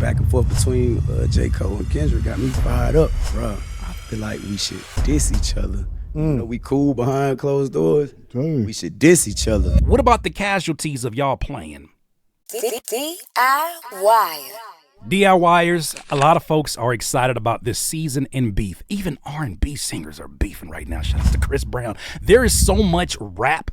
back and forth between J. Cole and Kendrick got me fired up, bro. I feel like we should diss each other. You know, we cool behind closed doors. We should diss each other. What about the casualties of y'all playing? DIY. DIYers, a lot of folks are excited about this season in beef. Even R&B singers are beefing right now. Shout out to Chris Brown. There is so much rap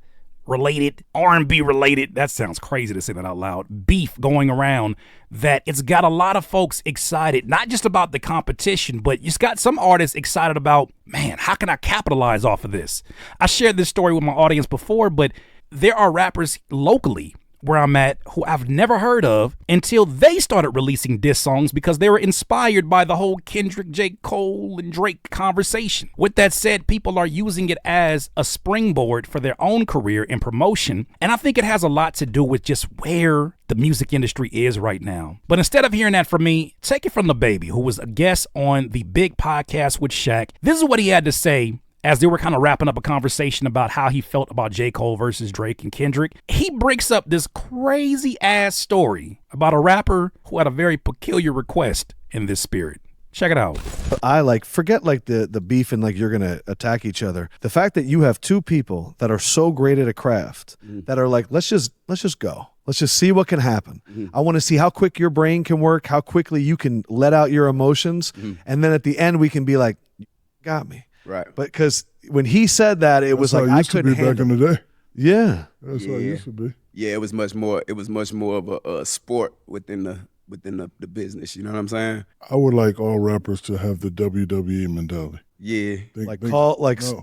related, R&B related, that sounds crazy to say that out loud, beef going around that it's got a lot of folks excited, not just about the competition, but it's got some artists excited about, man, how can I capitalize off of this? I shared this story with my audience before, but there are rappers locally where I'm at who I've never heard of until they started releasing diss songs because they were inspired by the whole Kendrick, J. Cole, and Drake conversation. With that said, people are using it as a springboard for their own career and promotion, and I think it has a lot to do with just where the music industry is right now. But instead of hearing that from me, take it from DaBaby, who was a guest on the Big Podcast with Shaq. This is what he had to say as they were kind of wrapping up a conversation about how he felt about J. Cole versus Drake and Kendrick. He breaks up this crazy ass story about a rapper who had a very peculiar request in this spirit. Check it out. I forget the beef and you're gonna attack each other. The fact that you have two people that are so great at a craft that are let's just go. Let's just see what can happen. I want to see how quick your brain can work, how quickly you can let out your emotions, and then at the end we can be like, you got me. Right. But because when he said that, it was like I couldn't handle it. Back in the day. Yeah. That's how it used to be. Yeah, it was much more of a sport within the business, you know what I'm saying? I would like all rappers to have the WWE mentality. Yeah.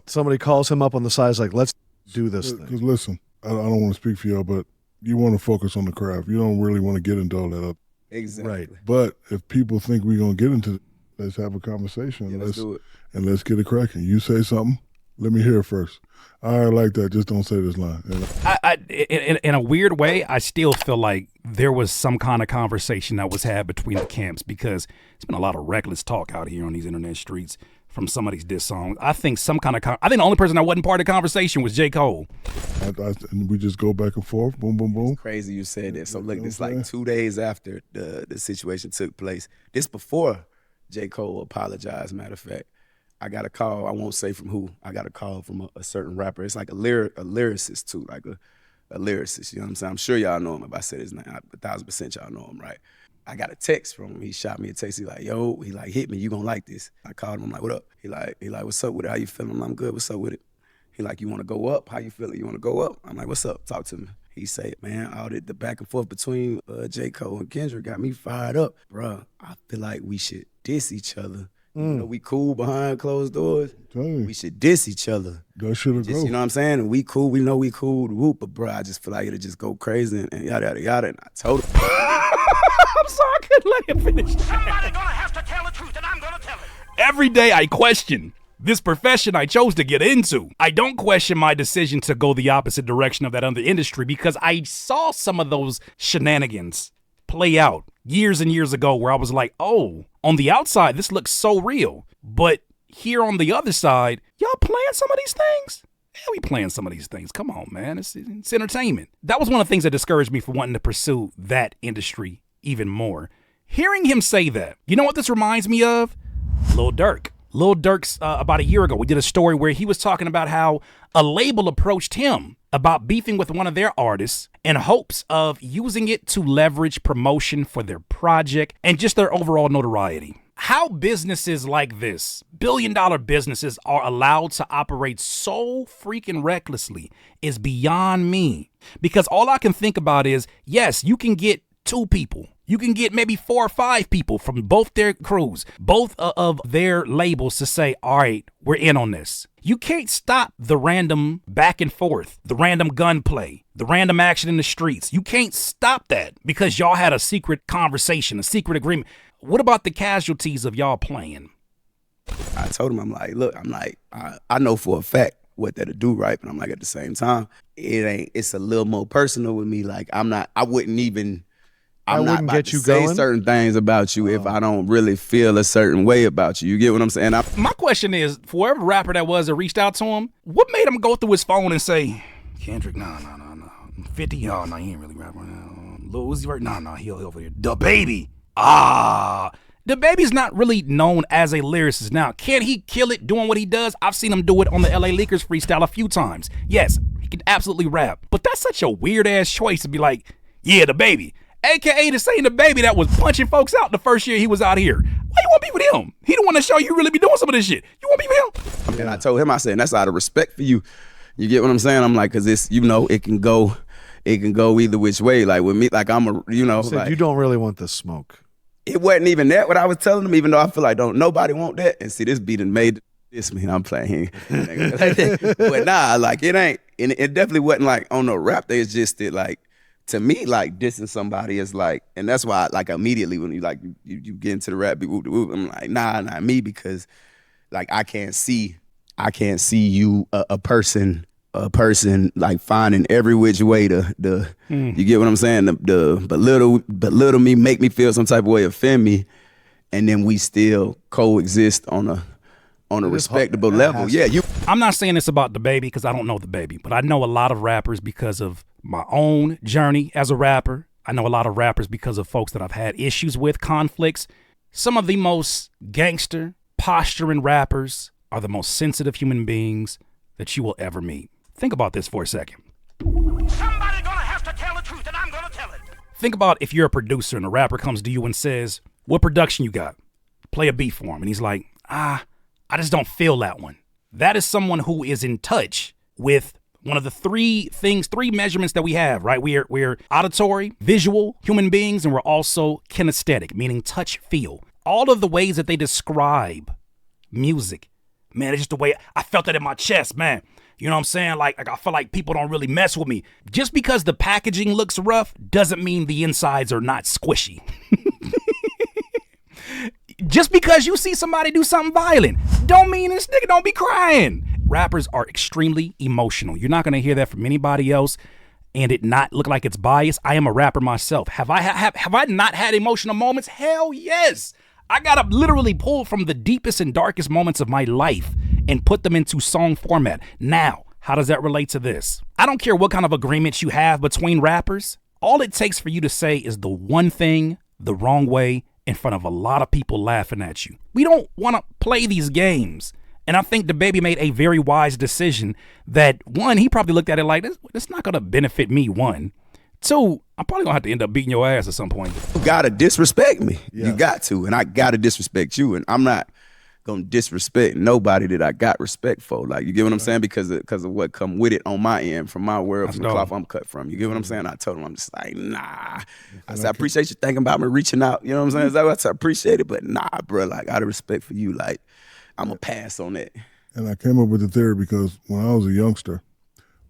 Somebody calls him up on the side, let's do this thing. Because listen, I don't want to speak for y'all, but you want to focus on the craft. You don't really want to get into all that other. Exactly. Right. But if people think we're going to get into it, let's have a conversation. Yeah, let's do it. And let's get it cracking. You say something, let me hear it first. I like that. Just don't say this line. In a weird way, I still feel like there was some kind of conversation that was had between the camps because it's been a lot of reckless talk out here on these internet streets from some of these diss songs. I think I think the only person that wasn't part of the conversation was J. Cole. And we just go back and forth, boom, boom, boom. It's crazy you said that. So look, it's 2 days after the situation took place. This before J. Cole apologized, matter of fact. I got a call, I won't say from who, I got a call from a certain rapper. It's like a lyricist too, like a lyricist, you know what I'm saying? I'm sure y'all know him if I said his name, 1,000% y'all know him, right? I got a text from him, he shot me a text, he like, yo, hit me, you gonna like this. I called him, I'm like, what up? He like, what's up with it, how you feeling? I'm good, what's up with it? He like, you wanna go up? How you feeling, you wanna go up? I'm like, what's up, talk to me. He said, man, all the back and forth between J. Cole and Kendrick got me fired up. Bruh, I feel like we should diss each other. You know, we cool behind closed doors. We should diss each other. That should have go. You know what I'm saying? And we cool, we know we cool, whoop, but bro, I just feel like it'll just go crazy and yada, yada, yada. And I told him. I'm sorry, I couldn't let him finish. Somebody's gonna have to tell the truth, and I'm gonna tell it. Every day I question this profession I chose to get into. I don't question my decision to go the opposite direction of that other industry because I saw some of those shenanigans play out years and years ago where I was like, oh, on the outside, this looks so real. But here on the other side, y'all playing some of these things? Yeah, we playing some of these things. Come on, man. It's entertainment. That was one of the things that discouraged me from wanting to pursue that industry even more. Hearing him say that, you know what this reminds me of? Lil Durk. Lil Durk's about a year ago, we did a story where he was talking about how a label approached him about beefing with one of their artists in hopes of using it to leverage promotion for their project and just their overall notoriety. How businesses like this, billion-dollar businesses, are allowed to operate so freaking recklessly is beyond me. Because all I can think about is, yes, you can get 2 people. You can get maybe 4 or 5 people from both their crews, both of their labels to say, all right, we're in on this. You can't stop the random back and forth, the random gunplay, the random action in the streets. You can't stop that because y'all had a secret conversation, a secret agreement. What about the casualties of y'all playing? I told him, I know for a fact what that'll do, right? But I'm like, at the same time, it's a little more personal with me. Like, I wouldn't get you say going? certain things about you if I don't really feel a certain way about you. You get what I'm saying? My question is, for whatever rapper that was that reached out to him, what made him go through his phone and say, Kendrick, no. 50, oh, no, he ain't really rapping. Lil Uzi Vert, no, he over here. DaBaby. DaBaby's not really known as a lyricist. Now, can he kill it doing what he does? I've seen him do it on the LA Lakers freestyle a few times. Yes, he can absolutely rap. But that's such a weird-ass choice to be like, yeah, DaBaby. AKA the same DaBaby that was punching folks out the first year he was out here. Why you want to be with him? He the one to show you really be doing some of this shit. You want to be with him? And I told him, I said, that's out of respect for you. You get what I'm saying? I'm like, cause it's, it can go either which way. Like with me, like I'm a, like, you don't really want the smoke. It wasn't even that what I was telling him, even though I feel like don't nobody want that. And see, this beat done made this me. I'm playing. But nah, like it ain't, and it definitely wasn't like on no rap day. It's just that like, to me, like dissing somebody is like, and that's why like immediately when you get into the rap, I'm like, nah, not me, because like I can't see you a person like finding every which way to you get what I'm saying, the belittle me, make me feel some type of way, offend me, and then we still coexist on a respectable level. Yeah, I'm not saying this about DaBaby because I don't know DaBaby, but I know a lot of rappers because of my own journey as a rapper. I know a lot of rappers because of folks that I've had issues with, conflicts. Some of the most gangster, posturing rappers are the most sensitive human beings that you will ever meet. Think about this for a second. Somebody gonna have to tell the truth, and I'm gonna tell it. Think about if you're a producer and a rapper comes to you and says, what production you got? Play a beat for him. And he's like, I just don't feel that one. That is someone who is in touch with one of the three measurements that we have, right? We're auditory, visual human beings, and we're also kinesthetic, meaning touch, feel. All of the ways that they describe music, man, it's just the way I felt that in my chest, man. You know what I'm saying? Like I feel like people don't really mess with me. Just because the packaging looks rough doesn't mean the insides are not squishy. Just because you see somebody do something violent don't mean this nigga don't be crying. Rappers are extremely emotional. You're not going to hear that from anybody else and it not look like it's biased. I am a rapper myself. Have I not had emotional moments? Hell yes. I got to literally pull from the deepest and darkest moments of my life and put them into song format. Now, how does that relate to this? I don't care what kind of agreements you have between rappers. All it takes for you to say is the one thing the wrong way in front of a lot of people laughing at you. We don't want to play these games. And I think DaBaby made a very wise decision that, one, he probably looked at it like, this not going to benefit me, one. Two, I'm probably going to have to end up beating your ass at some point. You got to disrespect me. Yeah. You got to. And I got to disrespect you. And I'm not going to disrespect nobody that I got respect for. Like, you get what I'm saying? Because of what come with it on my end, from my world, from the cloth I'm cut from. You get what I'm saying? I told him, I'm just like, nah. I said, I appreciate you thinking about me, reaching out. You know what I'm saying? I appreciate it. But nah, bro, like, out of respect for you, like, I'm going to pass on that. And I came up with the theory because when I was a youngster,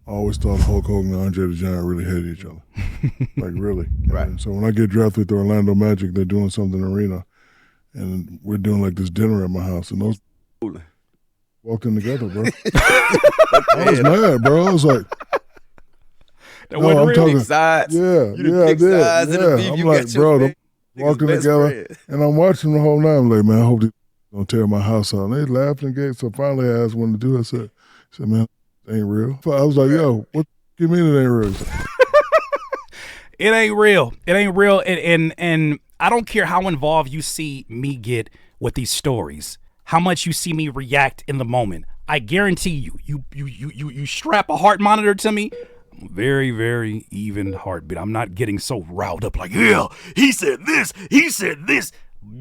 I always thought Hulk Hogan and Andre the Giant really hated each other. Like, really. Right. And so when I get drafted with the Orlando Magic, they're doing something in the arena, and we're doing like this dinner at my house, and those walked in together, bro. I was mad, bro. I was like, that wasn't real. Big sides. Yeah, I did. Yeah. I'm like, bro, they walking together, and I'm watching the whole night. I'm like, man, I hope they don't tear my house out. And they laughed and gave. So finally, I asked one to do it. I said, man, it ain't real. I was like, yo, what do you mean it ain't real? It ain't real. It ain't real. And I don't care how involved you see me get with these stories, how much you see me react in the moment. I guarantee you strap a heart monitor to me, very, very even heartbeat. I'm not getting so riled up like, yeah, he said this.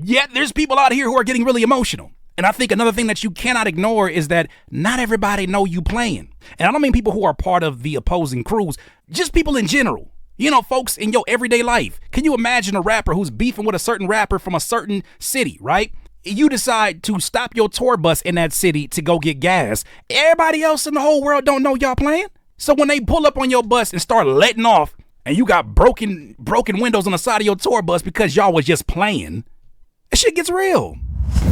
Yet there's people out here who are getting really emotional. And I think another thing that you cannot ignore is that not everybody know you playing. And I don't mean people who are part of the opposing crews, just people in general. You know, folks in your everyday life. Can you imagine a rapper who's beefing with a certain rapper from a certain city, right? You decide to stop your tour bus in that city to go get gas. Everybody else in the whole world don't know y'all playing. So when they pull up on your bus and start letting off and you got broken windows on the side of your tour bus because y'all was just playing, that shit gets real.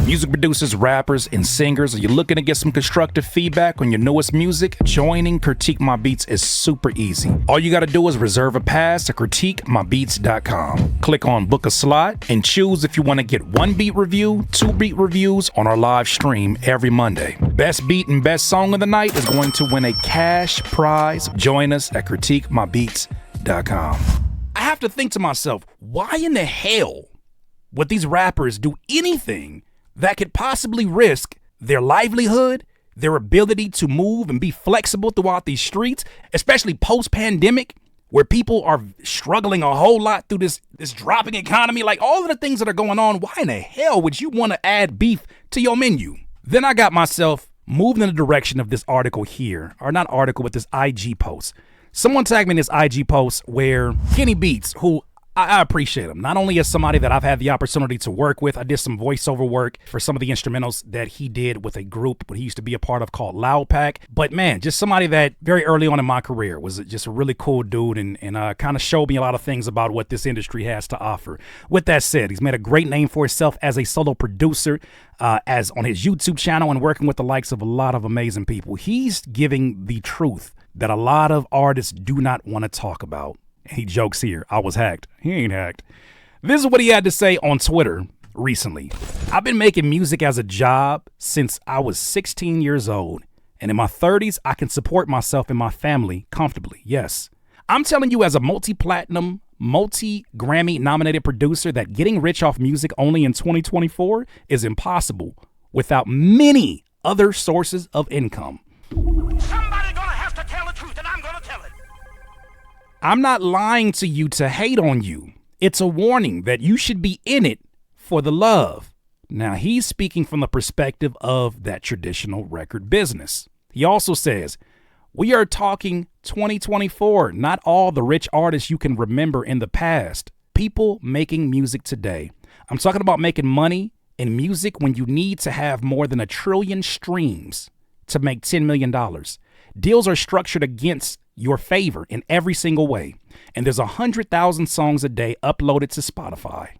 Music producers, rappers, and singers, are you looking to get some constructive feedback on your newest music? Joining Critique My Beats is super easy. All you gotta do is reserve a pass to critiquemybeats.com. Click on book a slot and choose if you want to get 1 beat review, 2 beat reviews on our live stream every Monday. Best beat and best song of the night is going to win a cash prize. Join us at critiquemybeats.com. I have to think to myself, why in the hell Would these rappers do anything that could possibly risk their livelihood, their ability to move and be flexible throughout these streets, especially post-pandemic, where people are struggling a whole lot through this dropping economy? Like, all of the things that are going on, why in the hell would you want to add beef to your menu? Then I got myself moved in the direction of this article here, or not article, but this IG post. Someone tagged me in this IG post where Kenny Beats, who I appreciate him, not only as somebody that I've had the opportunity to work with. I did some voiceover work for some of the instrumentals that he did with a group what he used to be a part of called Loud Pack. But man, just somebody that very early on in my career was just a really cool dude and kind of showed me a lot of things about what this industry has to offer. With that said, he's made a great name for himself as a solo producer, as on his YouTube channel and working with the likes of a lot of amazing people. He's giving the truth that a lot of artists do not want to talk about. He jokes here, I was hacked. He ain't hacked. This is what he had to say on Twitter recently. I've been making music as a job since I was 16 years old. And in my 30s, I can support myself and my family comfortably. Yes. I'm telling you, as a multi-platinum, multi-Grammy nominated producer, that getting rich off music only in 2024 is impossible without many other sources of income. Somebody gonna have to tell the truth, and I'm gonna tell it. I'm not lying to you to hate on you. It's a warning that you should be in it for the love. Now, he's speaking from the perspective of that traditional record business. He also says, we are talking 2024, not all the rich artists you can remember in the past. People making music today. I'm talking about making money in music when you need to have more than 1 trillion streams to make $10 million. Deals are structured against your favor in every single way. And there's 100,000 songs a day uploaded to Spotify.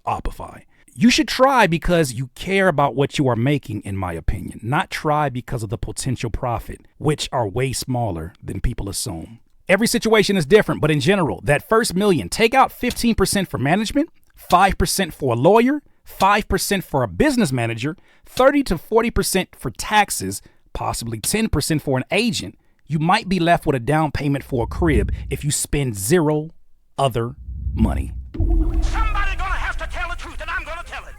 Opify. You should try because you care about what you are making, in my opinion, not try because of the potential profit, which are way smaller than people assume. Every situation is different, but in general, that first million, take out 15% for management, 5% for a lawyer, 5% for a business manager, 30 to 40% for taxes, possibly 10% for an agent. You might be left with a down payment for a crib if you spend zero other money. Somebody gonna have to tell the truth, and I'm gonna tell it.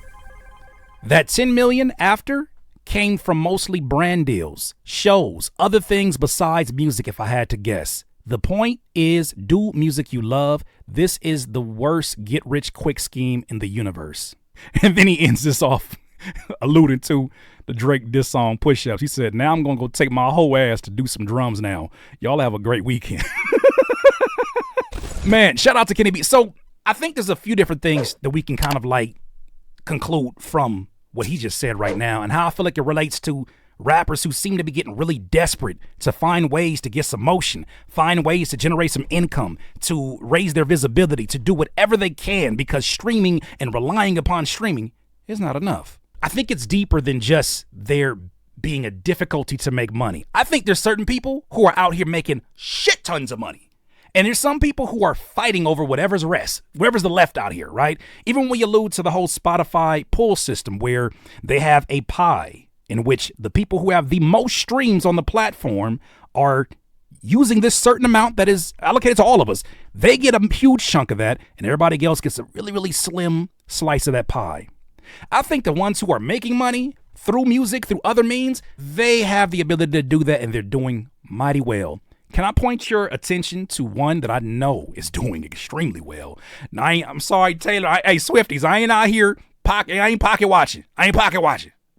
That 10 million after came from mostly brand deals, shows, other things besides music, if I had to guess. The point is, do music you love. This is the worst get-rich-quick scheme in the universe. And then he ends this off alluding to the Drake diss song Push-Ups. He said, now I'm going to go take my whole ass to do some drums now. Y'all have a great weekend. Man, shout out to Kenny B. So I think there's a few different things that we can kind of like conclude from what he just said right now and how I feel like it relates to rappers who seem to be getting really desperate to find ways to get some motion, find ways to generate some income, to raise their visibility, to do whatever they can because streaming and relying upon streaming is not enough. I think it's deeper than just there being a difficulty to make money. I think there's certain people who are out here making shit tons of money. And there's some people who are fighting over whatever's the left out here, right? Even when you allude to the whole Spotify pull system where they have a pie in which the people who have the most streams on the platform are using this certain amount that is allocated to all of us. They get a huge chunk of that and everybody else gets a really, really slim slice of that pie. I think the ones who are making money through music, through other means, they have the ability to do that and they're doing mighty well. Can I point your attention to one that I know is doing extremely well? Now, I'm sorry, Taylor. Hey, Swifties, I ain't out here pocket watching.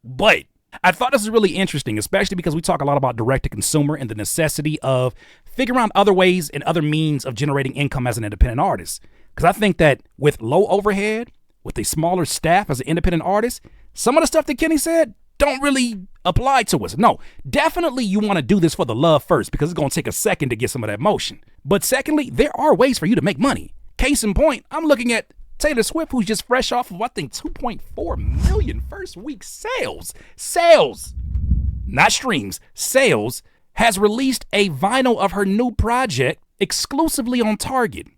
But I thought this was really interesting, especially because we talk a lot about direct-to-consumer and the necessity of figuring out other ways and other means of generating income as an independent artist. Because I think that with low overhead, with a smaller staff as an independent artist, some of the stuff that Kenny said don't really apply to us. No, definitely you want to do this for the love first because it's going to take a second to get some of that motion. But secondly, there are ways for you to make money. Case in point, I'm looking at Taylor Swift, who's just fresh off of, I think, 2.4 million first week sales. Sales, not streams, sales, has released a vinyl of her new project exclusively on Target.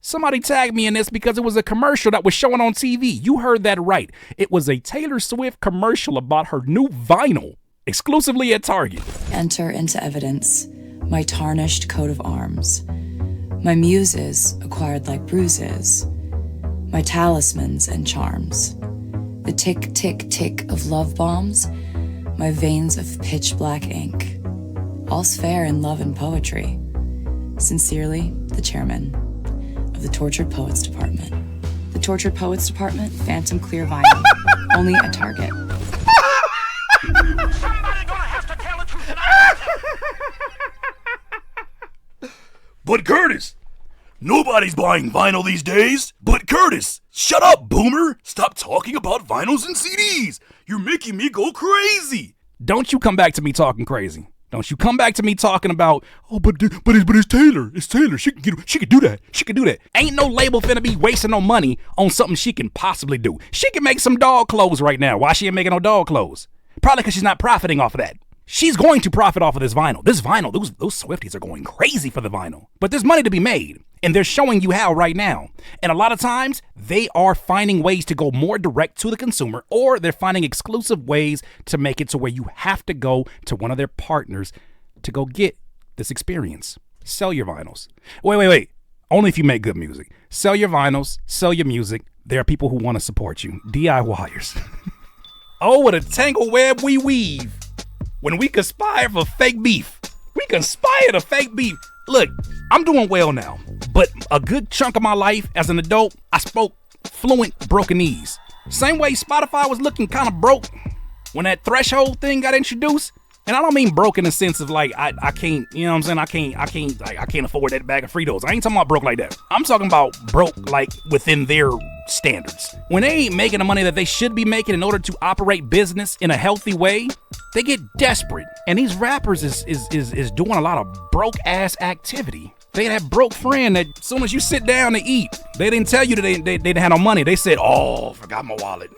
Somebody tagged me in this because it was a commercial that was showing on TV. You heard that right. It was a Taylor Swift commercial about her new vinyl, exclusively at Target. Enter into evidence my tarnished coat of arms, my muses acquired like bruises, my talismans and charms, the tick, tick, tick of love bombs, my veins of pitch black ink. All's fair in love and poetry. Sincerely, the chairman of the Tortured Poets Department. The Tortured Poets Department, Phantom Clear Vinyl, only at Target. Somebody gonna have to tell the truth, and I'm gonna tell. But Curtis, nobody's buying vinyl these days. But Curtis, shut up, boomer. Stop talking about vinyls and CDs. You're making me go crazy. Don't you come back to me talking crazy. Don't you come back to me talking about, oh, but it's Taylor. It's Taylor. She can do that. She can do that. Ain't no label finna be wasting no money on something she can possibly do. She can make some dog clothes right now. Why she ain't making no dog clothes? Probably because she's not profiting off of that. She's going to profit off of this vinyl. This vinyl, those Swifties are going crazy for the vinyl. But there's money to be made, and they're showing you how right now. And a lot of times, they are finding ways to go more direct to the consumer, or they're finding exclusive ways to make it to where you have to go to one of their partners to go get this experience. Sell your vinyls. Wait. Only if you make good music. Sell your vinyls, sell your music. There are people who want to support you. DIYers. Oh, what a tangle web we weave. When we conspire for fake beef. We conspire to fake beef. Look, I'm doing well now, but a good chunk of my life as an adult, I spoke fluent Brokenese. Same way Spotify was looking kind of broke when that threshold thing got introduced. And I don't mean broke in the sense of like I can't, you know what I'm saying? I can't afford that bag of Fritos. I ain't talking about broke like that. I'm talking about broke like within their standards. When they ain't making the money that they should be making in order to operate business in a healthy way, they get desperate. And these rappers is doing a lot of broke ass activity. They had that broke friend that as soon as you sit down to eat, they didn't tell you that they didn't have no money. They said, oh, forgot my wallet.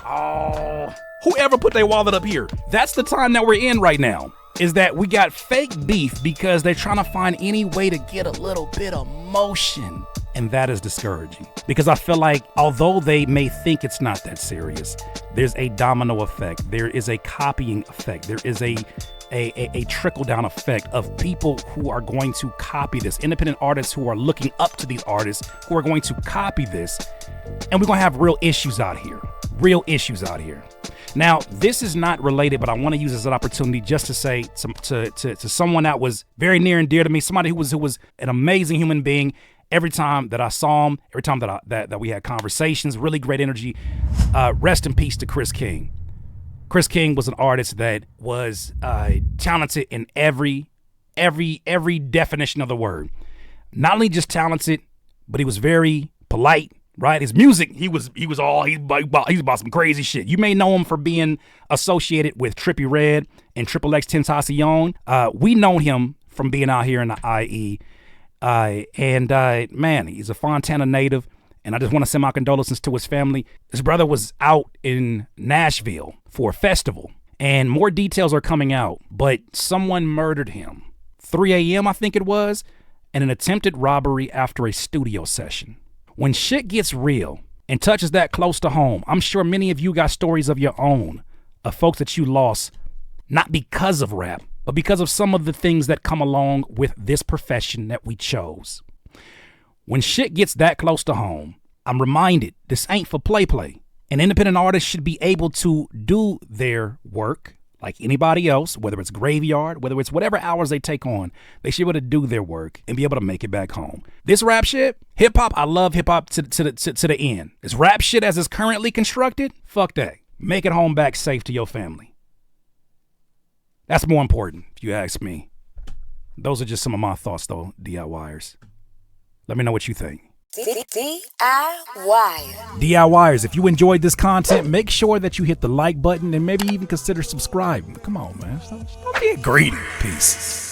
Oh. Whoever put their wallet up here. That's the time that we're in right now, is that we got fake beef because they're trying to find any way to get a little bit of motion. And that is discouraging because I feel like although they may think it's not that serious, there's a domino effect. There is a copying effect. There is a trickle down effect of people who are going to copy this. Independent artists who are looking up to these artists who are going to copy this. And we're going to have real issues out here. Real issues out here. Now, this is not related, but I want to use this as an opportunity just to say to someone that was very near and dear to me, somebody who was an amazing human being. Every time that I saw him, every time that we had conversations, really great energy. Rest in peace to Chris King. Chris King was an artist that was talented in every definition of the word. Not only just talented, but he was very polite. Right, his music, he's about some crazy shit. You may know him for being associated with Trippie Redd and Triple X Tentacion. We know him from being out here in the IE, and man, he's a Fontana native. And I just want to send my condolences to his family. His brother was out in Nashville for a festival, and more details are coming out. But someone murdered him, 3 a.m. I think it was, in an attempted robbery after a studio session. When shit gets real and touches that close to home, I'm sure many of you got stories of your own, of folks that you lost, not because of rap, but because of some of the things that come along with this profession that we chose. When shit gets that close to home, I'm reminded this ain't for play. An independent artist should be able to do their work like anybody else, whether it's graveyard, whether it's whatever hours they take on, they should be able to do their work and be able to make it back home. This rap shit, hip hop, I love hip hop to the end. This rap shit as it's currently constructed, fuck that. Make it home back safe to your family. That's more important, if you ask me. Those are just some of my thoughts, though, DIYers. Let me know what you think. DIYers, if you enjoyed this content, make sure that you hit the like button and maybe even consider subscribing. Come on, man. Stop being greedy. Peace.